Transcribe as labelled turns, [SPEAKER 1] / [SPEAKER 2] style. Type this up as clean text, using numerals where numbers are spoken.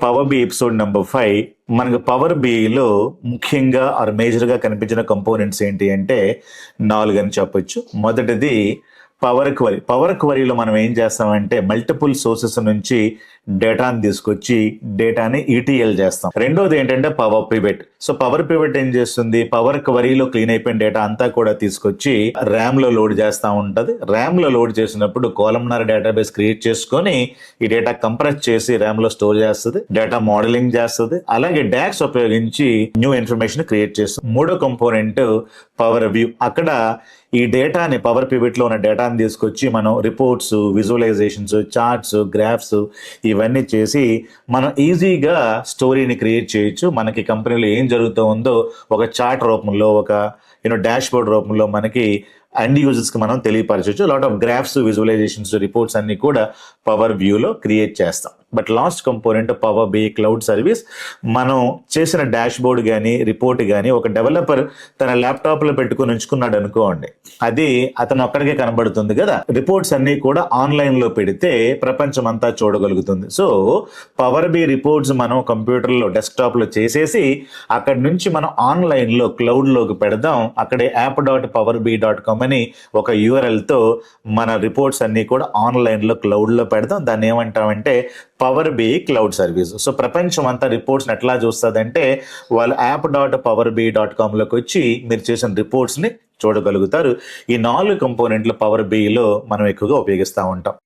[SPEAKER 1] Power B episode number 5. మనకు power below ముఖ్యంగా are మేజర్గా కనిపించిన కంపోనెంట్స్ ఏంటి అంటే 4 అని చెప్పొచ్చు. మొదటిది పవర్ క్వరీ. పవర్ క్వరీలో మనం ఏం చేస్తామంటే మల్టిపుల్ సోర్సెస్ నుంచి డేటాని తీసుకొచ్చి డేటాని ఈటీఎల్ చేస్తాం. రెండోది ఏంటంటే power pivot. So power pivot ఏం చేస్తుంది, పవర్ క్వరీలో క్లీన్ అయిపోయిన డేటా అంతా కూడా తీసుకొచ్చి ర్యామ్ లో లోడ్ చేస్తూ ఉంటది. ర్యామ్ లో లోడ్ చేసినప్పుడు కాలమ్నార్ డేటాబేస్ క్రియేట్ చేసుకొని ఈ డేటా కంప్రెస్ చేసి ర్యామ్ లో స్టోర్ చేస్తుంది, డేటా మోడలింగ్ చేస్తుంది, అలాగే డాక్స్ ఉపయోగించి న్యూ ఇన్ఫర్మేషన్ క్రియేట్ చేస్తుంది. మూడో కంపోనెంట్ పవర్ వ్యూ. అక్కడ ఈ డేటాని పవర్ పివట్ లో ఉన్న డేటాని తీసుకొచ్చి మనం రిపోర్ట్స్, విజువలైజేషన్స్, చార్ట్స్, గ్రాఫ్స్ ఇవన్నీ చేసి మనం ఈజీగా స్టోరీని క్రియేట్ చేయొచ్చు. మనకి కంపెనీలో ఏం జరుగుతూ ఉందో ఒక చార్ట్ రూపంలో, ఒక డాష్ బోర్డ్ రూపంలో మనకి అండ్ యూజర్స్కి మనం తెలియపరచవచ్చు. Lot of graphs, visualisations, reports అన్ని కూడా పవర్ వ్యూలో క్రియేట్ చేస్తాం. But last component power B cloud service. మనం చేసిన డాష్ బోర్డ్ కానీ రిపోర్ట్ కానీ ఒక డెవలపర్ తన ల్యాప్టాప్లో పెట్టుకుని ఉంచుకున్నాడు అనుకోండి, అది అతను ఒక్కడికే కనబడుతుంది కదా. రిపోర్ట్స్ అన్ని కూడా ఆన్లైన్లో పెడితే ప్రపంచం అంతా చూడగలుగుతుంది. సో పవర్ బి రిపోర్ట్స్ మనం కంప్యూటర్లో, డెస్క్టాప్లో చేసేసి అక్కడి నుంచి మనం ఆన్లైన్లో క్లౌడ్లోకి పెడదాం. అక్కడే app.powerbi.com అని ఒక యూఆర్ఎల్తో మన రిపోర్ట్స్ అన్ని కూడా ఆన్లైన్లో క్లౌడ్లో పెడదాం. దాన్ని ఏమంటామంటే Power B cloud service. So ప్రపంచం అంతా రిపోర్ట్స్ని ఎట్లా చూస్తుందంటే వాళ్ళు app.powerbi.comలోకి వచ్చి మీరు చేసిన రిపోర్ట్స్ని చూడగలుగుతారు. ఈ 4 కంపోనెంట్లు పవర్ బిలో మనం ఎక్కువగా ఉపయోగిస్తూ ఉంటాం.